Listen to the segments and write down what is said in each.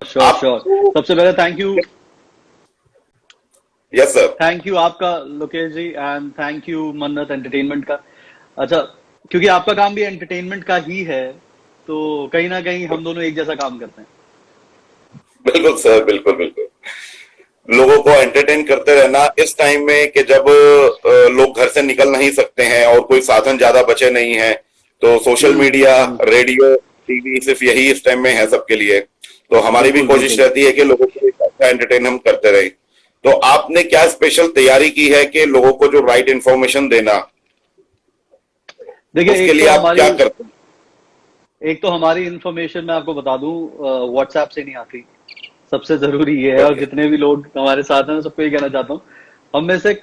Sure आप। Sure. सबसे पहले thank you, yes sir. Thank you आपका लोकेश जी, एंड थैंक यू मन्नत एंटरटेनमेंट का। अच्छा, क्योंकि आपका काम भी एंटरटेनमेंट का ही है, तो कहीं ना कहीं हम दोनों एक जैसा काम करते हैं। बिल्कुल सर, बिल्कुल बिल्कुल। लोगों को एंटरटेन करते रहना इस टाइम में कि जब लोग घर से निकल नहीं सकते हैं और कोई साधन ज्यादा बचे नहीं है, तो सोशल मीडिया, रेडियो, टीवी सिर्फ यही इस टाइम में है सबके लिए। तो हमारी भी बिल्कुल कोशिश बिल्कुल। रहती है कि लोगों को एक अच्छा एंटरटेन हम करते रहे। तो आपने क्या स्पेशल तैयारी की है कि लोगों को जो राइट इंफॉर्मेशन देना, देखिए, उसके लिए आप क्या करते हैं? एक तो हमारी इंफॉर्मेशन मैं आपको बता दूं, व्हाट्सएप से नहीं आती। सबसे जरूरी ये है, और ओके। जितने भी लोग हमारे साथ हैं मैं सबको ये कहना चाहता हूँ, हम में से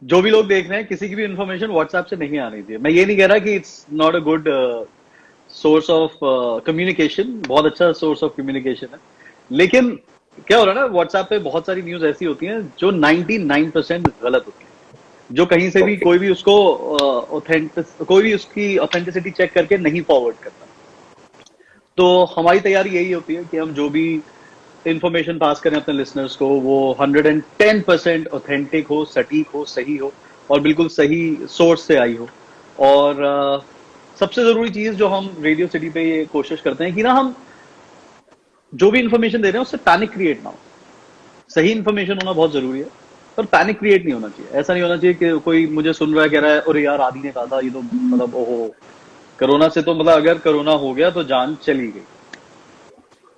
जो भी लोग देख रहे हैं, किसी की भी इंफॉर्मेशन व्हाट्सएप से नहीं आनी चाहिए। मैं ये नहीं कह रहा कि it's not a good source of communication, बहुत अच्छा सोर्स ऑफ कम्युनिकेशन है, लेकिन क्या हो रहा है ना, व्हाट्सएप पे बहुत सारी न्यूज ऐसी होती हैं जो 99% गलत होती है, जो कहीं से भी ओके। कोई भी उसको कोई भी उसकी ऑथेंटिसिटी चेक करके नहीं फॉरवर्ड करता। तो हमारी तैयारी यही होती है कि हम जो भी इंफॉर्मेशन पास करें अपने लिसनर्स को, वो 110% ऑथेंटिक हो, सटीक हो, सही हो, और बिल्कुल सही सोर्स से आई हो। और सबसे जरूरी चीज जो हम रेडियो सिटी पे ये कोशिश करते हैं कि ना, हम जो भी इंफॉर्मेशन दे रहे हैं उससे पैनिक क्रिएट ना हो। सही इंफॉर्मेशन होना बहुत जरूरी है, पर पैनिक क्रिएट नहीं होना चाहिए। ऐसा नहीं होना चाहिए कि कोई मुझे सुन रहा है, कह रहा है अरे यार आदि ने कहा था, ये तो मतलब ओहो, कोरोना से तो मतलब अगर कोरोना हो गया तो जान चली गई।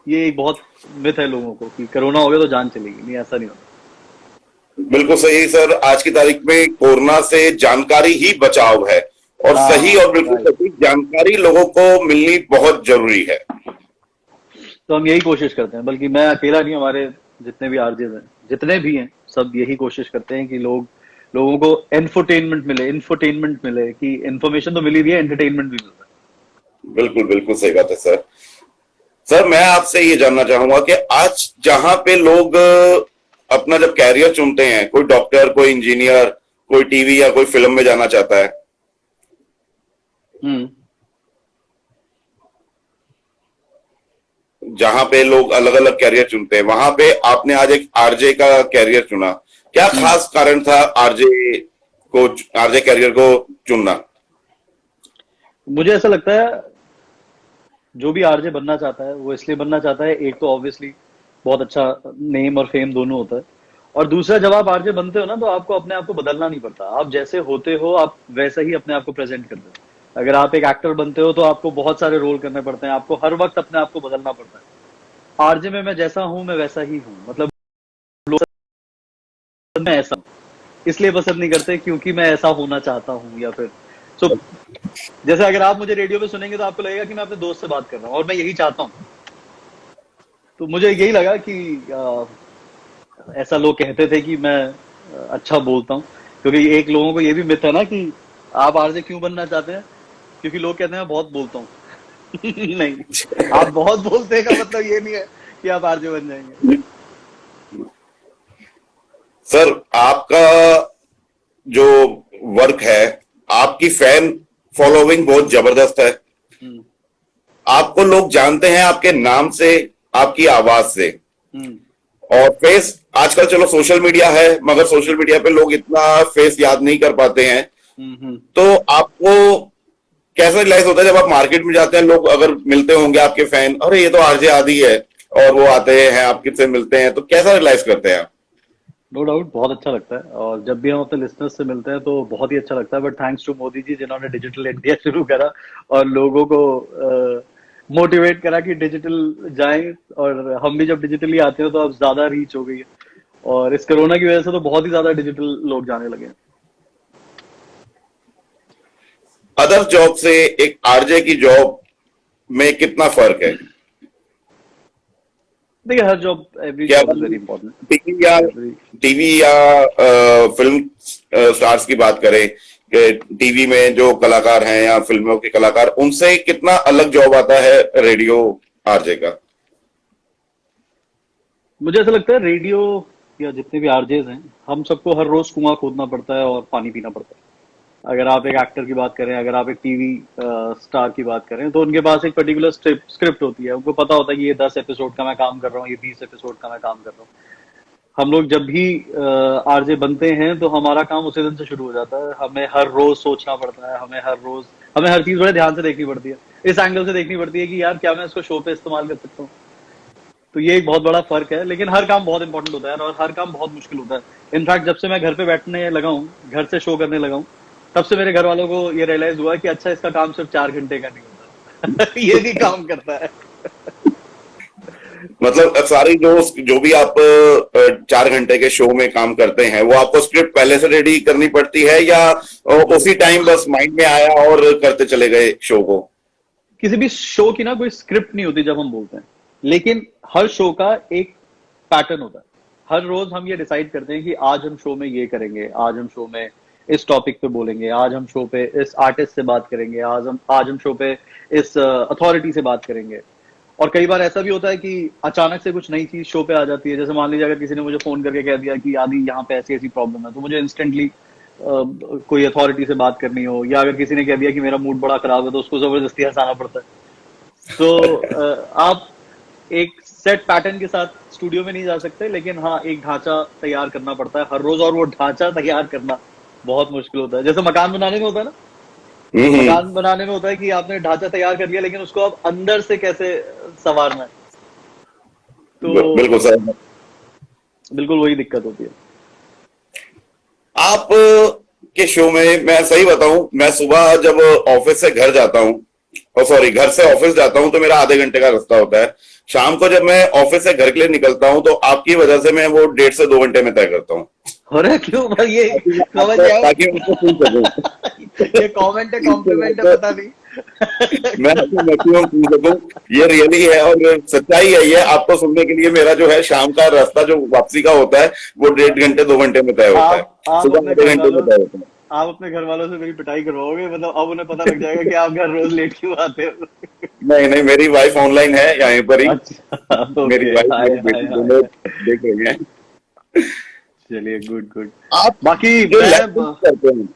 ये एक बहुत मिथ है लोगों को कि कोरोना हो गया तो जान चलेगी। नहीं, ऐसा नहीं होता। बिल्कुल सही सर। आज की तारीख में कोरोना से जानकारी ही बचाव है, और सही हाँ, और बिल्कुल राइट। सटीक जानकारी लोगों को मिलनी बहुत जरूरी है। तो हम यही कोशिश करते हैं, बल्कि मैं अकेला नहीं, हमारे जितने भी आरजेस हैं, जितने भी हैं, सब यही कोशिश करते हैं कि लोगों को इंफोटेनमेंट मिले, कि इन्फॉर्मेशन तो मिली रही है, एंटरटेनमेंट भी मिल रहा बिल्कुल बिल्कुल सही बात है सर। सर मैं आपसे ये जानना चाहूंगा कि आज जहां पे लोग अपना जब कैरियर चुनते हैं, कोई डॉक्टर, कोई इंजीनियर, कोई टीवी या कोई फिल्म में जाना चाहता है, है। जहां पे लोग अलग अलग कैरियर चुनते हैं, वहां पे आपने आज एक आरजे का कैरियर चुना। क्या हम्म। खास कारण था को आरजे कैरियर को चुनना? मुझे ऐसा लगता है, जो भी आरजे बनना चाहता है वो इसलिए बनना चाहता है, एक तो ऑब्वियसली बहुत अच्छा नेम और फेम दोनों होता है, और दूसरा, जब आप आरजे बनते हो ना, तो आपको अपने आप को बदलना नहीं पड़ता। आप जैसे होते हो, आप वैसा ही अपने आप को प्रेजेंट करते हो। अगर आप एक एक्टर बनते हो तो आपको बहुत सारे रोल करने पड़ते हैं, आपको हर वक्त अपने आप को बदलना पड़ता है। आरजे में मैं जैसा हूं मैं वैसा ही हूं, मतलब लोग मैं ऐसा हूं, इसलिए पसंद नहीं करते क्योंकि मैं ऐसा होना चाहता हूं, या फिर सो जैसे अगर आप मुझे रेडियो पे सुनेंगे तो आपको लगेगा कि मैं अपने दोस्त से बात कर रहा हूं, और मैं यही चाहता हूं। तो मुझे यही लगा कि ऐसा लोग कहते थे कि मैं अच्छा बोलता हूँ, क्योंकि एक लोगों को ये भी मिथ है ना कि आप आरजे क्यों बनना चाहते हैं, क्योंकि लोग कहते हैं मैं बहुत बोलता हूँ। नहीं, आप बहुत बोलते हैं का मतलब ये नहीं है कि आप आरजे बन जाएंगे। सर आपका जो वर्क है, आपकी फैन फॉलोइंग बहुत जबरदस्त है। हम्म। आपको लोग जानते हैं आपके नाम से, आपकी आवाज से। हम्म। और फेस, आजकल चलो सोशल मीडिया है, मगर सोशल मीडिया पे लोग इतना फेस याद नहीं कर पाते हैं। हम्म। तो आपको कैसा रियलाइज होता है जब आप मार्केट में जाते हैं, लोग अगर मिलते होंगे आपके फैन, अरे ये तो आरजे आदि है, और वो आते हैं आपके से मिलते हैं, तो कैसा रियलाइज करते हैं आप? नो डाउट बहुत अच्छा लगता है, और जब भी हम अपने लिसनर्स से मिलते हैं तो बहुत ही अच्छा लगता है। But thanks to Modi ji, जिन्होंने डिजिटल इंडिया शुरू करा और लोगों को मोटिवेट करा कि डिजिटल जाएं, और हम भी जब डिजिटली आते हैं तो अब ज्यादा रीच हो गई है, और इस कोरोना की वजह से तो बहुत ही ज्यादा डिजिटल लोग जाने लगे हैं। अदर जॉब से एक आरजे की जॉब में कितना फर्क है? देखिए, हर जॉब, एवरी क्या job is very important. TV या एवरी टीवी या फिल्म स्टार्स की बात करें, कि टीवी में जो कलाकार हैं या फिल्मों के कलाकार, उनसे कितना अलग जॉब आता है रेडियो आरजे का? मुझे ऐसा लगता है, रेडियो या जितने भी आरजेज हैं, हम सबको हर रोज कुआं खोदना पड़ता है और पानी पीना पड़ता है। अगर आप एक एक्टर की बात करें, अगर आप एक टीवी स्टार की बात करें, तो उनके पास एक पर्टिकुलर स्क्रिप्ट होती है। उनको पता होता है कि ये 10 एपिसोड का मैं काम कर रहा हूँ, ये 20 एपिसोड का मैं काम कर रहा हूँ। हम लोग जब भी आरजे बनते हैं तो हमारा काम उसी दिन से शुरू हो जाता है। हमें हर रोज सोचना पड़ता है, हमें हर चीज बड़े ध्यान से देखनी पड़ती है, इस एंगल से देखनी पड़ती है कि यार क्या मैं इसको शो पे इस्तेमाल कर सकता हूँ। तो ये एक बहुत बड़ा फर्क है, लेकिन हर काम बहुत इंपॉर्टेंट होता है और हर काम बहुत मुश्किल होता है। इनफैक्ट जब से मैं घर पे बैठने लगा हूँ, घर से शो करने लगा हूँ, तब से मेरे घर वालों को ये रियलाइज हुआ कि अच्छा, इसका काम सिर्फ 4 घंटे का नहीं होता ये भी काम करता है। मतलब सारी जो भी आप 4 घंटे के शो में काम करते हैं, वो आपको स्क्रिप्ट पहले से रेडी करनी पड़ती है या उसी टाइम बस माइंड में आया और करते चले गए शो को? किसी भी शो की ना कोई स्क्रिप्ट नहीं होती जब हम बोलते हैं, लेकिन हर शो का एक पैटर्न होता है। हर रोज हम ये डिसाइड करते हैं कि आज हम शो में ये करेंगे, आज हम शो में इस टॉपिक पे बोलेंगे, आज हम शो पे इस आर्टिस्ट से बात करेंगे, आज हम शो पे इस अथॉरिटी से बात करेंगे। और कई बार ऐसा भी होता है कि अचानक से कुछ नई चीज शो पे आ जाती है। जैसे मान लीजिए अगर किसी ने मुझे फोन करके कह दिया कि आदि यहाँ पे ऐसी ऐसी प्रॉब्लम है, तो मुझे इंस्टेंटली कोई अथॉरिटी से बात करनी हो, या अगर किसी ने कह दिया कि मेरा मूड बड़ा खराब है, तो उसको जबरदस्ती हंसाना पड़ता है। तो आप एक सेट पैटर्न के साथ स्टूडियो में नहीं जा सकते, लेकिन हाँ, एक ढांचा तैयार करना पड़ता है हर रोज, और वो ढांचा तैयार करना बहुत मुश्किल होता है। जैसे मकान बनाने में होता है ना, मकान बनाने में होता है कि आपने ढांचा तैयार कर लिया, लेकिन उसको आप अंदर से कैसे संवारना है, तो बिल्कुल सर। बिल्कुल वही दिक्कत होती है। आप के शो में मैं सही बताऊं, मैं सुबह जब ऑफिस से घर जाता हूं, और सॉरी घर से ऑफिस जाता हूं, तो मेरा आधे घंटे का रास्ता होता है। शाम को जब मैं ऑफिस से घर के लिए निकलता हूं, तो आपकी वजह से मैं वो 1.5 से 2 घंटे में तय करता हूँ। अरे क्यों भाई, ये समझ ताकि उनको सुन सकूं। ये कमेंट है, कॉम्प्लीमेंट है, पता नहीं। मैं मैक्सिमम सुन सकूं, ये रियली है और सच्चाई है। ये आपको सुनने के लिए मेरा जो है शाम का रास्ता जो वापसी का होता है, वो 1.5 घंटे 2 घंटे में तय होता है, सुबह आधे घंटे में तय होता है। आप अपने घर वालों से मेरी पिटाई करवाओगे, मतलब अब उन्हें पता लग जाएगा कि आप घर रोज लेट क्यों आते हो। नहीं नहीं, मेरी वाइफ ऑनलाइन है यहाँ पर ही। अच्छा, मेरी वाइफ देख रही है। चलिए, गुड गुड। आप बाकी जो लैग पुलिंग करते हैं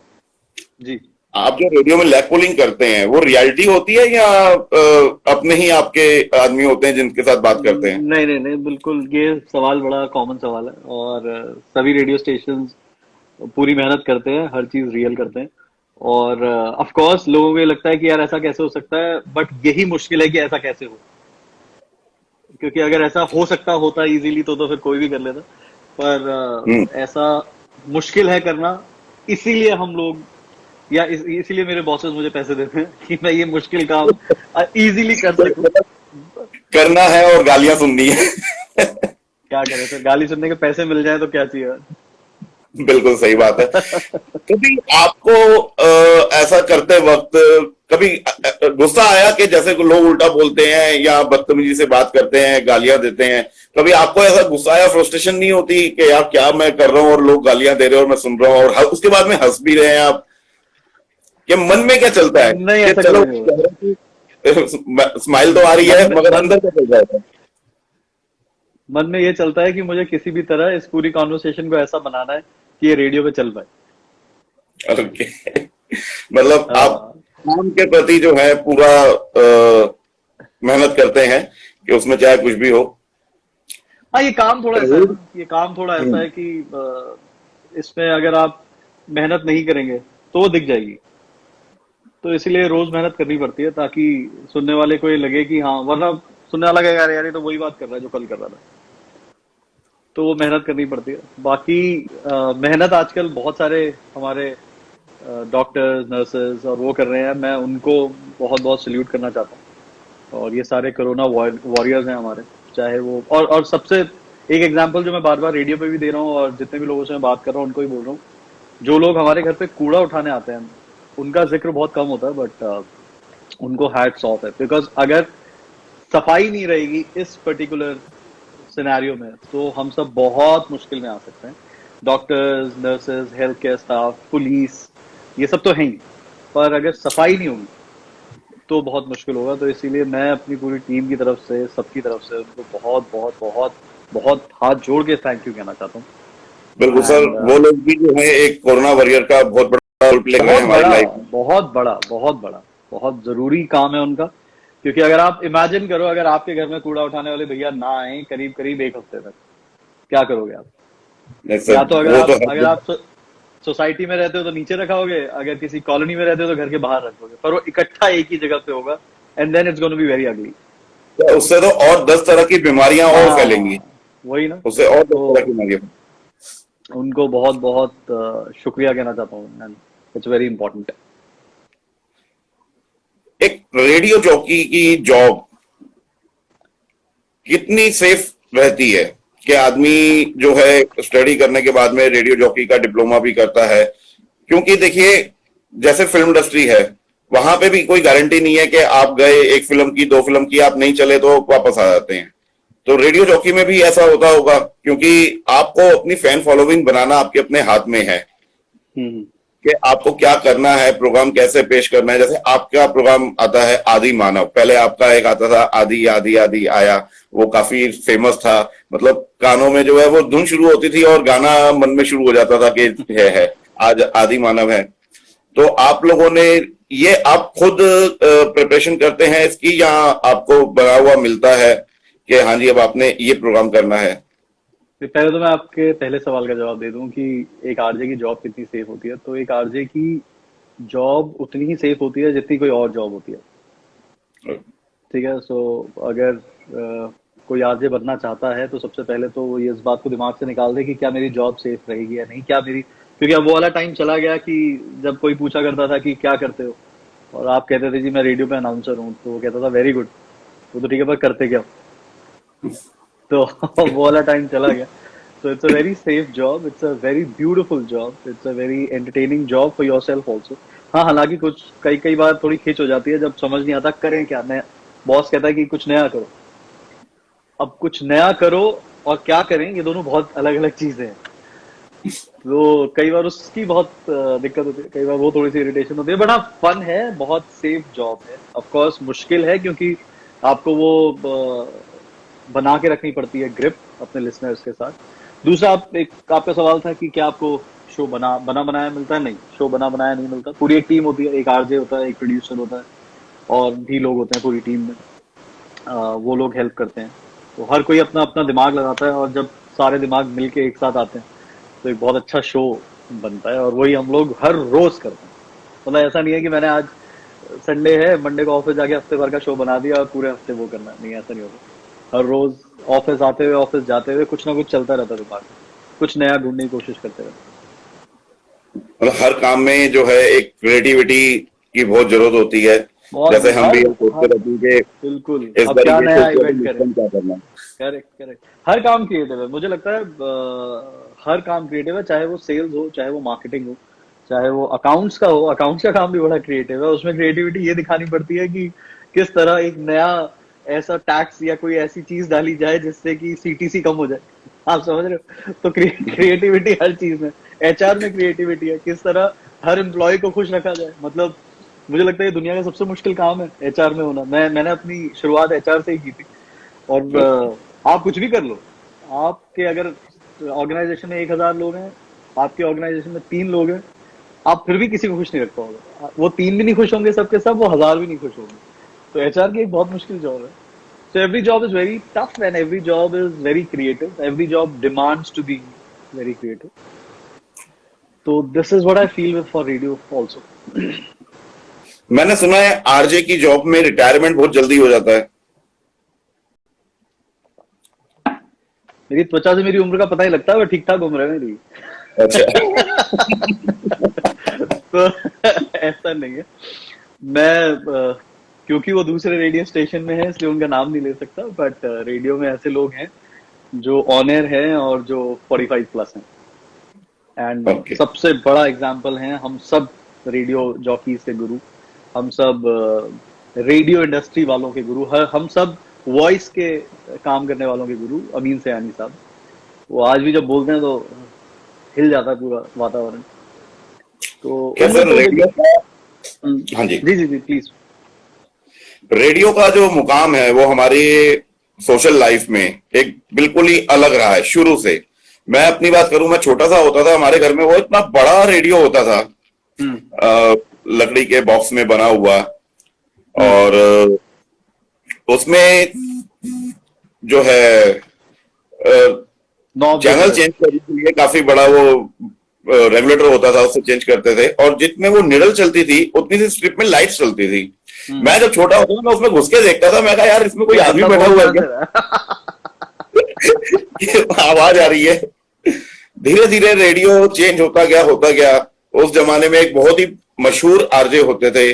जी, आप जो रेडियो में लैग पुलिंग करते हैं, वो रियलिटी होती है या अपने ही आपके आदमी होते हैं जिनके साथ बात करते हैं? नहीं नहीं नहीं, बिल्कुल ये सवाल बड़ा कॉमन सवाल है, और सभी रेडियो स्टेशन पूरी मेहनत करते हैं, हर चीज रियल करते हैं। और ऑफ कोर्स लोगों को ये लगता है कि यार ऐसा कैसे हो सकता है, बट यही मुश्किल है कि ऐसा कैसे हो, क्योंकि अगर ऐसा हो सकता होता इजीली तो फिर कोई भी कर लेता, पर ऐसा मुश्किल है करना। इसीलिए हम लोग, या इसीलिए मेरे बॉसेस मुझे पैसे देते हैं कि मैं ये मुश्किल काम इजीली कर सकूं। करना है और गालियां सुननी है। क्या करें सर, गाली सुनने के पैसे मिल जाए तो क्या चाहिए। बिल्कुल सही बात है। कभी आपको ऐसा करते वक्त कभी गुस्सा आया कि जैसे लोग उल्टा बोलते हैं या बदतमीजी से बात करते हैं, गालियां देते हैं, कभी आपको ऐसा गुस्सा या फ्रस्ट्रेशन नहीं होती कि यार क्या मैं कर रहा हूं और लोग गालियां दे रहे हैं और मैं सुन रहा हूं, और उसके बाद में हंस भी रहे हैं आप? ये मन में क्या चलता है? नहीं, ऐसा चलो नहीं। स्माइल तो आ रही है, मगर अंदर क्या चल रहा है? मन में ये चलता है कि मुझे किसी भी तरह इस पूरी कॉन्वर्सेशन को ऐसा बनाना है कि ये रेडियो पे चल पाए। ओके। मतलब आप काम के प्रति जो है पूरा मेहनत करते हैं कि उसमें चाहे कुछ भी हो। हाँ, ये काम थोड़ा ऐसा है ना, ये काम थोड़ा ऐसा है कि इसमें अगर आप मेहनत नहीं करेंगे तो वो दिख जाएगी। तो इसीलिए रोज मेहनत करनी पड़ती है, ताकि सुनने वाले को ये लगे कि हाँ, वरना सुनने वाला कहेगा यार ये तो वही बात कर रहा है जो कल कर रहा था। तो वो मेहनत करनी पड़ती है। बाकी मेहनत आजकल बहुत सारे हमारे डॉक्टर्स, नर्सेज और वो कर रहे हैं, मैं उनको बहुत बहुत सल्यूट करना चाहता हूँ। और ये सारे कोरोना वॉरियर्स हैं हमारे, चाहे वो, और सबसे एक एग्जांपल जो मैं बार बार रेडियो पे भी दे रहा हूँ और जितने भी लोगों से मैं बात कर रहा हूँ उनको ही बोल रहा हूँ, जो लोग हमारे घर पे कूड़ा उठाने आते हैं उनका जिक्र बहुत कम होता है, बट उनको हैट्स ऑफ है। बिकॉज अगर सफाई नहीं रहेगी इस पर्टिकुलर सिनेरियो में, तो हम सब बहुत मुश्किल में आ सकते हैं। Doctors, nurses, health care staff, police, ये सब तो हैं ही, पर अगर सफाई नहीं होगी तो बहुत मुश्किल होगा। तो इसीलिए मैं अपनी पूरी टीम की तरफ से, सबकी तरफ से उनको बहुत बहुत बहुत बहुत हाथ जोड़ के थैंक यू कहना चाहता हूँ। बिल्कुल सर, वो लोग भी जो है एक कोरोना वॉरियर का बहुत बड़ा रोल प्ले कर रहे हैं बहुत हमारी बड़ा, लाइफ में। बहुत बड़ा, बहुत बड़ा, बहुत जरूरी काम है उनका। क्योंकि अगर आप इमेजिन करो, अगर आपके घर में कूड़ा उठाने वाले भैया ना आए करीब करीब 1 हफ्ते तक, क्या करोगे आप? जैसे या तो वो तो अगर आप सोसाइटी में रहते हो तो नीचे रखोगे, अगर किसी कॉलोनी में रहते हो तो घर के बाहर रखोगे, पर वो इकट्ठा एक ही जगह पे होगा, and then it's gonna be very ugly. उससे तो और 10 तरह की बीमारियां और फैलेंगी, हाँ, वही ना। उससे और 10 तो तरह की बीमारियां। उनको बहुत बहुत शुक्रिया कहना चाहता हूँ, एंड इट्स वेरी इंपॉर्टेंट। एक रेडियो जॉकी की जॉब कितनी सेफ रहती है कि आदमी जो है स्टडी करने के बाद में रेडियो जॉकी का डिप्लोमा भी करता है? क्योंकि देखिए, जैसे फिल्म इंडस्ट्री है, वहां पे भी कोई गारंटी नहीं है कि आप गए, एक फिल्म की, 2 फिल्म की, आप नहीं चले तो वापस आ जाते हैं। तो रेडियो जॉकी में भी ऐसा होता होगा, क्योंकि आपको अपनी फैन फॉलोइंग बनाना आपके अपने हाथ में है हम्म। कि आपको क्या करना है, प्रोग्राम कैसे पेश करना है। जैसे आपका प्रोग्राम आता है आदि मानव, पहले आपका एक आता था आदि आदि आदि आया, वो काफी फेमस था। मतलब कानों में जो है वो धुन शुरू होती थी और गाना मन में शुरू हो जाता था कि है आज आदि मानव है। तो आप लोगों ने ये आप खुद प्रिपरेशन करते हैं इसकी, या आपको बना हुआ मिलता है कि हाँ जी अब आपने ये प्रोग्राम करना है? पहले तो मैं आपके पहले सवाल का जवाब दे दूं कि एक आरजे की जॉब कितनी सेफ होती है। तो एक आरजे की जॉब उतनी ही सेफ होती है जितनी कोई और जॉब होती है। ठीक है। सो अगर कोई आरजे बनना चाहता है तो सबसे पहले तो वो ये इस बात को दिमाग से निकाल दे कि क्या मेरी जॉब सेफ रहेगी या नहीं, क्या मेरी, क्योंकि अब वो वाला टाइम चला गया कि जब कोई पूछा करता था कि क्या करते हो, और आप कहते थे जी मैं रेडियो पे अनाउंसर हूँ, तो वो कहता था वेरी गुड, वो तो ठीक है पर करते क्या हो? तो वो वाला टाइम चला गया। So it's a very safe job. It's a very beautiful job. It's a very entertaining job for yourself also. हाँ, हालांकि कुछ कई कई बार थोड़ी खिंच हो जाती है जब समझ नहीं आता करें क्या। नया बॉस कहता है कि कुछ नया करो। अब कुछ नया करो और क्या करें, ये दोनों बहुत अलग अलग चीजें हैं। तो कई बार उसकी बहुत दिक्कत होती है, कई बार वो थोड़ी सी इरिटेशन होती है, बट हाँ फन है, बहुत सेफ जॉब है। ऑफ कोर्स मुश्किल है क्योंकि आपको वो बना के रखनी पड़ती है ग्रिप अपने लिसनर्स के साथ। दूसरा, आपका सवाल था कि क्या आपको शो बना बनाया मिलता है? नहीं, शो बना बनाया नहीं मिलता। पूरी एक टीम होती है, एक आरजे होता है, एक प्रोड्यूसर होता है, और भी लोग होते हैं पूरी टीम में। वो लोग हेल्प करते हैं। तो हर कोई अपना अपना दिमाग लगाता है, और जब सारे दिमाग मिलके एक साथ आते हैं तो एक बहुत अच्छा शो बनता है, और वही हम लोग हर रोज करते हैं। मतलब ऐसा नहीं है कि मैंने आज संडे है, मंडे को ऑफिस जाके हफ्ते भर का शो बना दिया और पूरे हफ्ते वो करना है। नहीं, ऐसा नहीं होता। हर रोज ऑफिस आते हुए, ऑफिस जाते हुए कुछ ना कुछ चलता रहता है दिमाग में, कुछ नया ढूंढने की कोशिश करते रहते मतलब हर काम में जो है एक क्रिएटिविटी की बहुत जरूरत होती है। हैं। जैसे हम भी सोचते रहते हैं कि बिल्कुल, इस अब बार क्या ये नया सोचते इवेंट हैं करें। क्या करना है। Correct correct. हर काम क्रिएटिव है, मुझे लगता है। हर काम क्रिएटिव है, चाहे वो सेल्स हो, चाहे वो मार्केटिंग हो, चाहे वो अकाउंट्स का हो। अकाउंट्स का काम भी बड़ा क्रिएटिव है। उसमें क्रिएटिविटी ये दिखानी पड़ती है कि किस तरह एक नया ऐसा टैक्स या कोई ऐसी चीज डाली जाए जिससे कि सीटीसी कम हो जाए। आप समझ रहे हो? तो क्रिएटिविटी हर चीज में। एचआर में क्रिएटिविटी है, किस तरह हर एम्प्लॉय को खुश रखा जाए। मतलब मुझे लगता है ये दुनिया का सबसे मुश्किल काम है एचआर में होना। मैंने अपनी शुरुआत एचआर से ही की थी। और आप कुछ भी कर लो, आपके अगर ऑर्गेनाइजेशन में 1000 लोग हैं, आपके ऑर्गेनाइजेशन में 3 लोग हैं, आप फिर भी किसी को खुश नहीं रख पाओगे। वो 3 भी नहीं खुश होंगे सबके सब, वो 1000 भी नहीं खुश होंगे। तो एचआर की एक बहुत मुश्किल जॉब है। So every job is very tough and every job is very creative. Every job demands to be very creative. So this is what I feel with for radio also. मैंने सुना है RJ की job में retirement बहुत जल्दी हो जाता है। मेरी त्वचा से मेरी उम्र का पता ही लगता है, वो ठीक ठाक उम्र है मेरी। अच्छा। तो ऐसा नहीं है। मैं क्योंकि वो दूसरे रेडियो स्टेशन में है इसलिए उनका नाम नहीं ले सकता, बट रेडियो में ऐसे लोग हैं जो ऑन एयर हैं और जो 45 प्लस हैं। And Okay. सबसे बड़ा एग्जाम्पल है हम सब रेडियो जॉकीज के गुरु, हम सब रेडियो इंडस्ट्री वालों के गुरु, हम सब वॉइस के काम करने वालों के गुरु अमीन सयानी साहब। वो आज भी जब बोलते हैं तो हिल जाता है पूरा वातावरण। तो क्या सर रेडियो का, हाँ जी, जी जी जी प्लीज। रेडियो का जो मुकाम है वो हमारी सोशल लाइफ में एक बिल्कुल ही अलग रहा है शुरू से। मैं अपनी बात करूं, मैं छोटा सा होता था, हमारे घर में वो इतना बड़ा रेडियो होता था लकड़ी के बॉक्स में बना हुआ, और उसमें जो है नॉब चैनल चेंज करने के लिए काफी बड़ा वो रेगुलेटर होता था, उससे चेंज करते थे, और जितने वो निडल चलती थी उतनी सी स्ट्रिप में लाइट चलती थी। मैं जब छोटा होता था मैं उसमें घुस के देखता था, मैं कहा यार इसमें कोई आदमी बैठा हुआ है क्या? आवाज आ रही है। धीरे धीरे रेडियो चेंज होता गया। उस जमाने में एक बहुत ही मशहूर आरजे होते थे,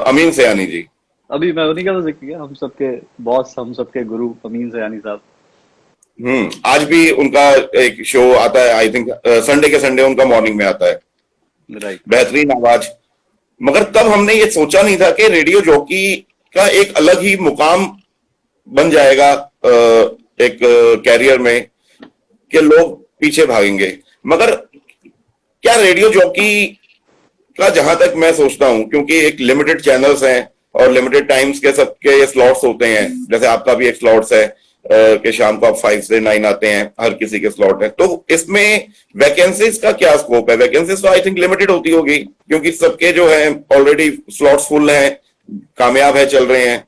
अमीन सयानी जी। अभी मैं उन्हीं का तो जिक्र किया, हम सबके बॉस, हम सबके गुरु अमीन सयानी साहब। आज भी उनका एक शो आता है, आई थिंक संडे के संडे उनका मॉर्निंग में आता है। राइट। बेहतरीन आवाज। मगर तब हमने ये सोचा नहीं था कि रेडियो जॉकी का एक अलग ही मुकाम बन जाएगा एक कैरियर में, कि लोग पीछे भागेंगे। मगर क्या रेडियो जॉकी का, जहां तक मैं सोचता हूं, क्योंकि एक लिमिटेड चैनल्स हैं और लिमिटेड टाइम्स के सबके स्लॉट्स होते हैं, जैसे आपका भी एक स्लॉट्स है कि शाम को आप 5 से 9 आते हैं, हर किसी के स्लॉट है, तो इसमें वैकेंसीज का क्या स्कोप है? वैकेंसीज तो आई थिंक लिमिटेड होती होगी, क्योंकि सबके जो है ऑलरेडी स्लॉट्स फुल हैं, कामयाब है, चल रहे हैं।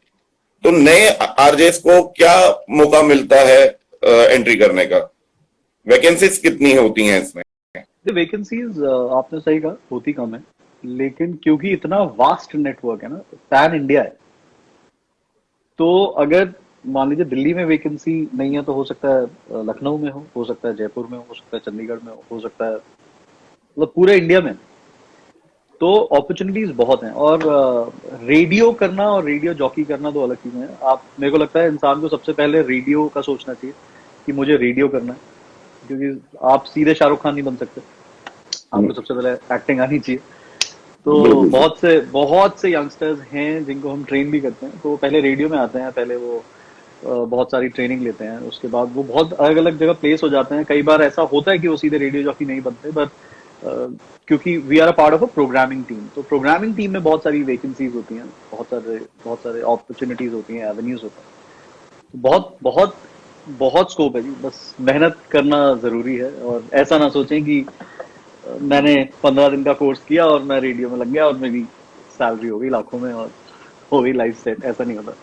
तो नए आरजेस को क्या मौका मिलता है एंट्री करने का? वैकेंसीज कितनी होती हैं इसमें? वैकेंसीज आपने सही कहा, होती कम है, लेकिन क्योंकि इतना वास्ट नेटवर्क है ना, पैन इंडिया है, तो अगर मान लीजिए दिल्ली में वैकेंसी नहीं है तो हो सकता है लखनऊ में हो सकता है जयपुर में हो सकता है चंडीगढ़ में हो सकता है, मतलब पूरे इंडिया में। तो अपॉर्चुनिटीज बहुत हैं, और रेडियो करना और रेडियो जॉकी करना तो अलग चीजें हैं। आप, मेरे को लगता है इंसान को सबसे पहले रेडियो का सोचना चाहिए कि मुझे रेडियो करना है, क्योंकि आप सीधे शाहरुख खान नहीं बन सकते, आपको सबसे पहले एक्टिंग आनी चाहिए। तो बहुत से यंगस्टर्स हैं जिनको हम ट्रेन भी करते हैं, तो वो पहले रेडियो में आते हैं, पहले वो बहुत सारी ट्रेनिंग लेते हैं, उसके बाद वो बहुत अलग अलग जगह प्लेस हो जाते हैं। कई बार ऐसा होता है कि वो सीधे रेडियो जॉकी नहीं बनते, बट क्योंकि we are a part of a programming team, तो प्रोग्रामिंग टीम में बहुत सारी वैकेंसीज होती हैं, बहुत सारे अपॉर्चुनिटीज होती हैं, एवेन्यूज होते हैं। तो बहुत बहुत बहुत स्कोप है जी, बस मेहनत करना जरूरी है। और ऐसा ना सोचें कि मैंने 15 दिन का कोर्स किया और मैं रेडियो में लग गया और मेरी सैलरी हो गई लाखों में और हो गई लाइफ सेट, ऐसा नहीं होता।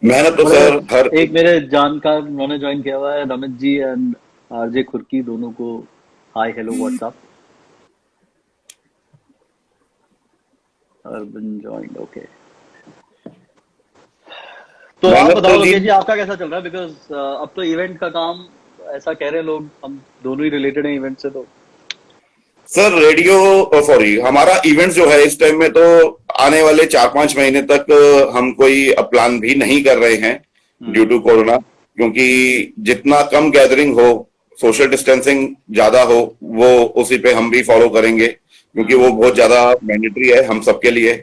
मेहनत तो सर हर एक मेरे जानकार उन्होंने ज्वाइन किया हुआ है, रमित जी एंड आरजे खुर्की, दोनों को hi hello WhatsApp. Urban joined, okay. तो आप मेहनत बताओ तो लोकेश जी। जी, आपका कैसा चल रहा है? बिकॉज अब तो इवेंट का काम, ऐसा कह रहे हैं लोग, हम दोनों ही रिलेटेड हैं इवेंट से। तो सर रेडियो, सॉरी, हमारा इवेंट जो है इस टाइम में तो आने वाले 4-5 महीने तक हम कोई प्लान भी नहीं कर रहे हैं ड्यू टू कोरोना, क्योंकि जितना कम गैदरिंग हो, सोशल डिस्टेंसिंग ज्यादा हो, वो उसी पे हम भी फॉलो करेंगे, क्योंकि वो बहुत ज्यादा मैंडेटरी है हम सबके लिए।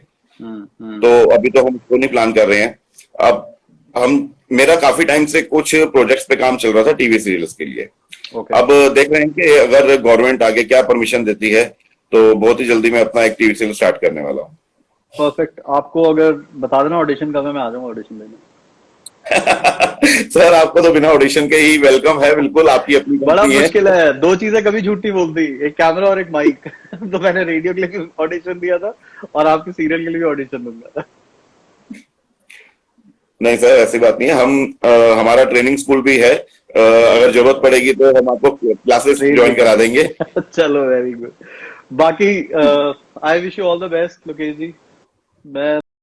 तो अभी तो हम इसको नहीं प्लान कर रहे हैं। अब मेरा काफी टाइम से कुछ प्रोजेक्ट्स पे काम चल रहा था टीवी सीरियल्स के लिए। ओके, अब देख रहे हैं कि अगर गवर्नमेंट आगे क्या परमिशन देती है, तो बहुत ही जल्दी मैं अपना एक टीवी सीरियल स्टार्ट करने वाला हूँ। परफेक्ट। आपको अगर बता देना ऑडिशन का, मैं आ जाऊंगा ऑडिशन देने। सर आपको तो बिना ऑडिशन के ही वेलकम है, बिल्कुल, आपकी अपनी बड़ा कंपनी है। मुश्किल है, दो चीजें कभी झूठ नहीं बोलती, एक कैमरा और एक माइक। तो मैंने रेडियो के लिए भी ऑडिशन दिया था और आपके सीरियल के लिए भी ऑडिशन दूंगा। नहीं सर, ऐसी बात नहीं है। हमारा ट्रेनिंग स्कूल भी है, अगर जरूरत पड़ेगी तो हम आपको क्लासेस ज्वाइन करा देंगे। चलो, वेरी गुड। बाकी I wish you all the best Lokesh ji. मैं